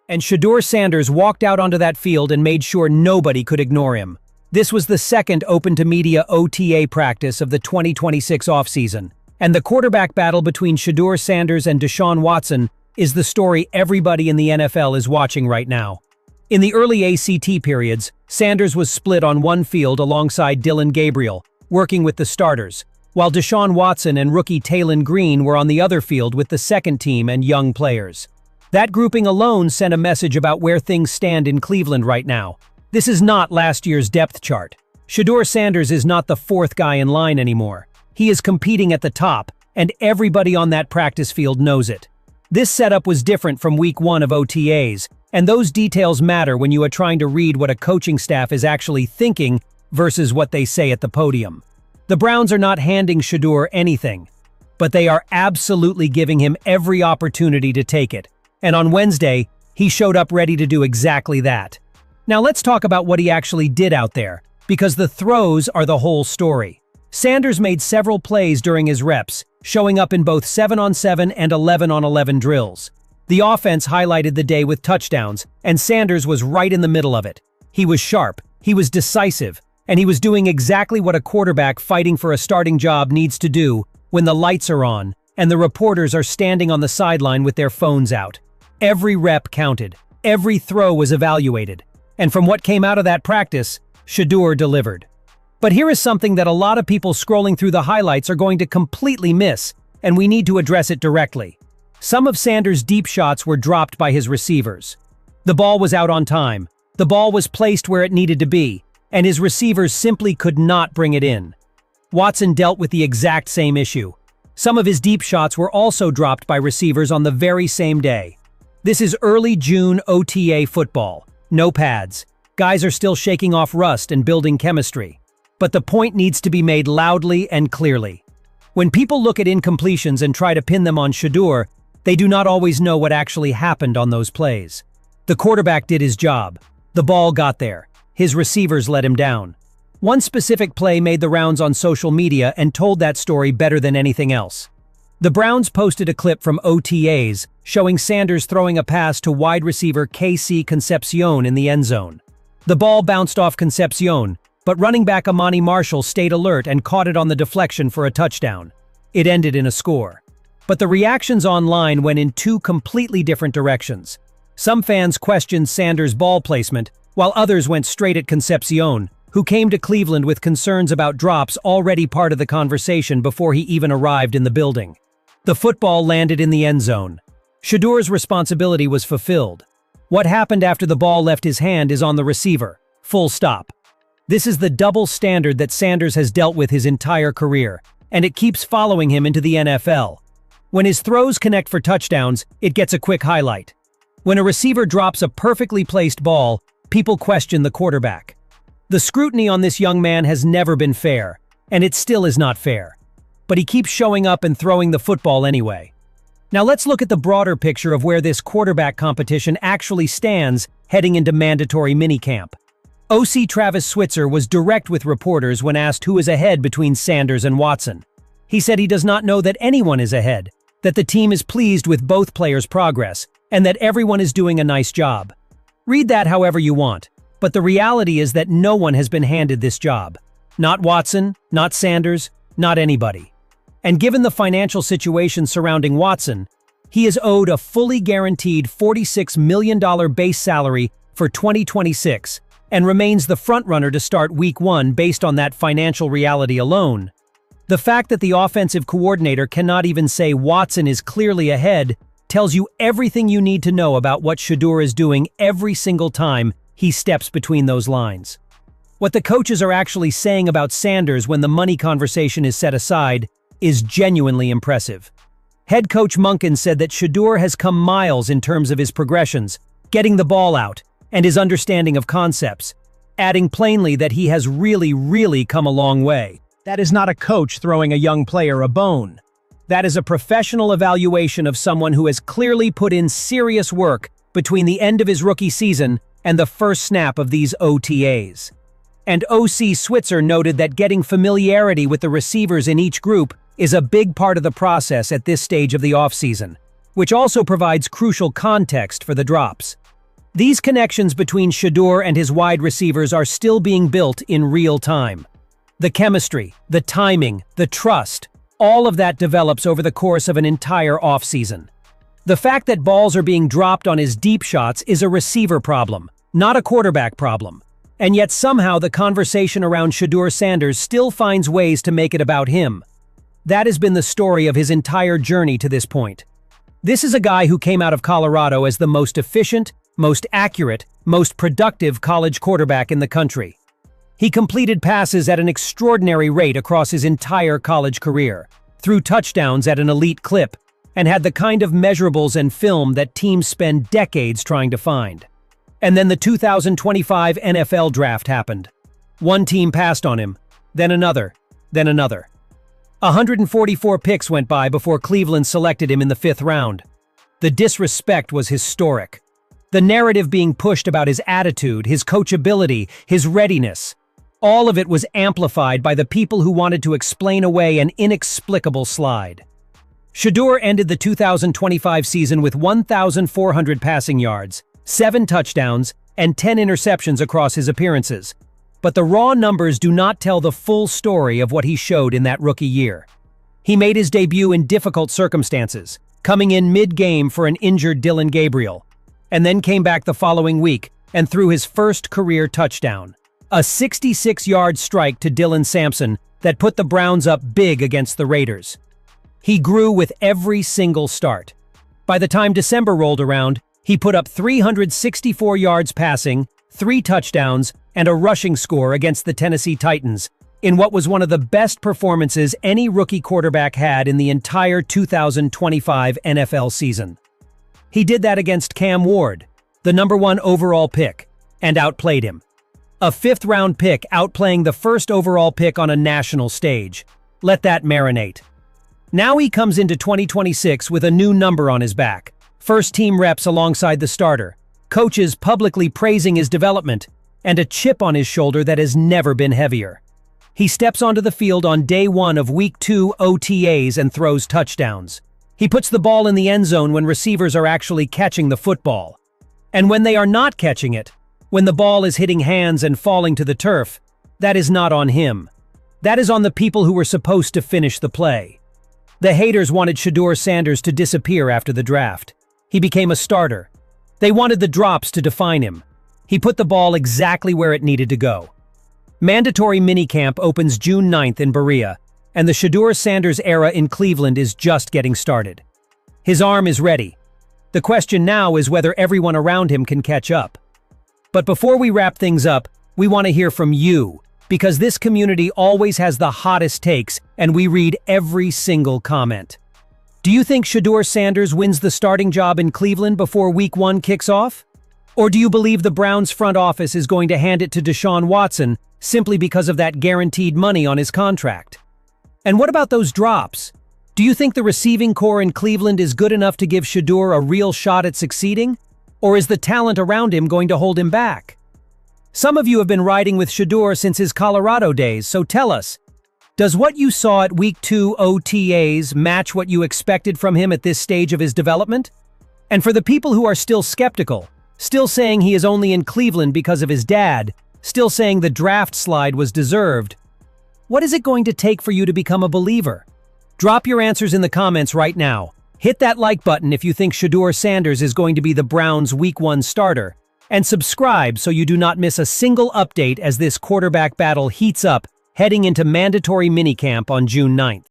And Shedeur Sanders walked out onto that field and made sure nobody could ignore him. This was the second open-to-media OTA practice of the 2026 offseason, and the quarterback battle between Shedeur Sanders and Deshaun Watson is the story everybody in the NFL is watching right now. In the early ACT periods, Sanders was split on one field alongside Dillon Gabriel, working with the starters, while Deshaun Watson and rookie Taylon Green were on the other field with the second team and young players. That grouping alone sent a message about where things stand in Cleveland right now. This is not last year's depth chart. Shedeur Sanders is not the fourth guy in line anymore. He is competing at the top, and everybody on that practice field knows it. This setup was different from week 1 of OTAs, and those details matter when you are trying to read what a coaching staff is actually thinking versus what they say at the podium. The Browns are not handing Shedeur anything, but they are absolutely giving him every opportunity to take it. And on Wednesday, he showed up ready to do exactly that. Now let's talk about what he actually did out there, because the throws are the whole story. Sanders made several plays during his reps, showing up in both 7-on-7 and 11-on-11 drills. The offense highlighted the day with touchdowns, and Sanders was right in the middle of it. He was sharp, he was decisive, and he was doing exactly what a quarterback fighting for a starting job needs to do when the lights are on and the reporters are standing on the sideline with their phones out. Every rep counted, every throw was evaluated, and from what came out of that practice, Shedeur delivered. But here is something that a lot of people scrolling through the highlights are going to completely miss, and we need to address it directly. Some of Sanders' deep shots were dropped by his receivers. The ball was out on time, the ball was placed where it needed to be, and his receivers simply could not bring it in. Watson dealt with the exact same issue. Some of his deep shots were also dropped by receivers on the very same day. This is early June OTA football. No pads. Guys are still shaking off rust and building chemistry. But the point needs to be made loudly and clearly. When people look at incompletions and try to pin them on Shedeur, they do not always know what actually happened on those plays. The quarterback did his job. The ball got there. His receivers let him down. One specific play made the rounds on social media and told that story better than anything else. The Browns posted a clip from OTAs showing Sanders throwing a pass to wide receiver KC Concepcion in the end zone. The ball bounced off Concepcion, but running back Amani Marshall stayed alert and caught it on the deflection for a touchdown. It ended in a score. But the reactions online went in two completely different directions. Some fans questioned Sanders' ball placement, while others went straight at Concepcion, who came to Cleveland with concerns about drops already part of the conversation before he even arrived in the building. The football landed in the end zone. Shedeur's responsibility was fulfilled. What happened after the ball left his hand is on the receiver. Full stop. This is the double standard that Sanders has dealt with his entire career, and it keeps following him into the NFL. When his throws connect for touchdowns, it gets a quick highlight. When a receiver drops a perfectly placed ball, people question the quarterback. The scrutiny on this young man has never been fair, and it still is not fair. But he keeps showing up and throwing the football anyway. Now let's look at the broader picture of where this quarterback competition actually stands heading into mandatory minicamp. OC Travis Switzer was direct with reporters when asked who is ahead between Sanders and Watson. He said he does not know that anyone is ahead, that the team is pleased with both players' progress, and that everyone is doing a nice job. Read that however you want, but the reality is that no one has been handed this job. Not Watson, not Sanders, not anybody. And given the financial situation surrounding Watson, he is owed a fully guaranteed $46 million base salary for 2026 and remains the frontrunner to start Week 1 based on that financial reality alone. The fact that the offensive coordinator cannot even say Watson is clearly ahead tells you everything you need to know about what Shedeur is doing every single time he steps between those lines. What the coaches are actually saying about Sanders when the money conversation is set aside is genuinely impressive. Head coach Monken said that Shedeur has come miles in terms of his progressions, getting the ball out, and his understanding of concepts, adding plainly that he has really come a long way. That is not a coach throwing a young player a bone. That is a professional evaluation of someone who has clearly put in serious work between the end of his rookie season and the first snap of these OTAs. And OC Switzer noted that getting familiarity with the receivers in each group is a big part of the process at this stage of the offseason, which also provides crucial context for the drops. These connections between Shedeur and his wide receivers are still being built in real time. The chemistry, the timing, the trust, all of that develops over the course of an entire offseason. The fact that balls are being dropped on his deep shots is a receiver problem, not a quarterback problem. And yet somehow the conversation around Shedeur Sanders still finds ways to make it about him. That has been the story of his entire journey to this point. This is a guy who came out of Colorado as the most efficient, most accurate, most productive college quarterback in the country. He completed passes at an extraordinary rate across his entire college career, threw touchdowns at an elite clip, and had the kind of measurables and film that teams spend decades trying to find. And then the 2025 NFL draft happened. One team passed on him, then another, then another. 144 picks went by before Cleveland selected him in the 5th round. The disrespect was historic. The narrative being pushed about his attitude, his coachability, his readiness, all of it was amplified by the people who wanted to explain away an inexplicable slide. Shedeur ended the 2025 season with 1,400 passing yards, 7 touchdowns, and 10 interceptions across his appearances. But the raw numbers do not tell the full story of what he showed in that rookie year. He made his debut in difficult circumstances, coming in mid-game for an injured Dillon Gabriel, and then came back the following week and threw his first career touchdown, a 66-yard strike to Dylan Sampson that put the Browns up big against the Raiders. He grew with every single start. By the time December rolled around, he put up 364 yards passing, 3 touchdowns, and a rushing score against the Tennessee Titans, in what was one of the best performances any rookie quarterback had in the entire 2025 NFL season. He did that against Cam Ward, the #1 overall pick, and outplayed him. A 5th-round pick outplaying the 1st overall pick on a national stage. Let that marinate. Now he comes into 2026 with a new number on his back, first-team reps alongside the starter, coaches publicly praising his development, and a chip on his shoulder that has never been heavier. He steps onto the field on day 1 of Week 2 OTAs and throws touchdowns. He puts the ball in the end zone when receivers are actually catching the football. And when they are not catching it, when the ball is hitting hands and falling to the turf, that is not on him. That is on the people who were supposed to finish the play. The haters wanted Shedeur Sanders to disappear after the draft. He became a starter. They wanted the drops to define him. He put the ball exactly where it needed to go. Mandatory minicamp opens June 9th in Berea, and the Shedeur Sanders era in Cleveland is just getting started. His arm is ready. The question now is whether everyone around him can catch up. But before we wrap things up, we want to hear from you, because this community always has the hottest takes, and we read every single comment. Do you think Shedeur Sanders wins the starting job in Cleveland before Week 1 kicks off? Or do you believe the Browns front office is going to hand it to Deshaun Watson simply because of that guaranteed money on his contract? And what about those drops? Do you think the receiving core in Cleveland is good enough to give Shedeur a real shot at succeeding? Or is the talent around him going to hold him back? Some of you have been riding with Shedeur since his Colorado days, so tell us, does what you saw at Week 2 OTAs match what you expected from him at this stage of his development? And for the people who are still skeptical, still saying he is only in Cleveland because of his dad, still saying the draft slide was deserved, what is it going to take for you to become a believer? Drop your answers in the comments right now. Hit that like button if you think Shedeur Sanders is going to be the Browns' Week 1 starter, and subscribe so you do not miss a single update as this quarterback battle heats up heading into mandatory minicamp on June 9th.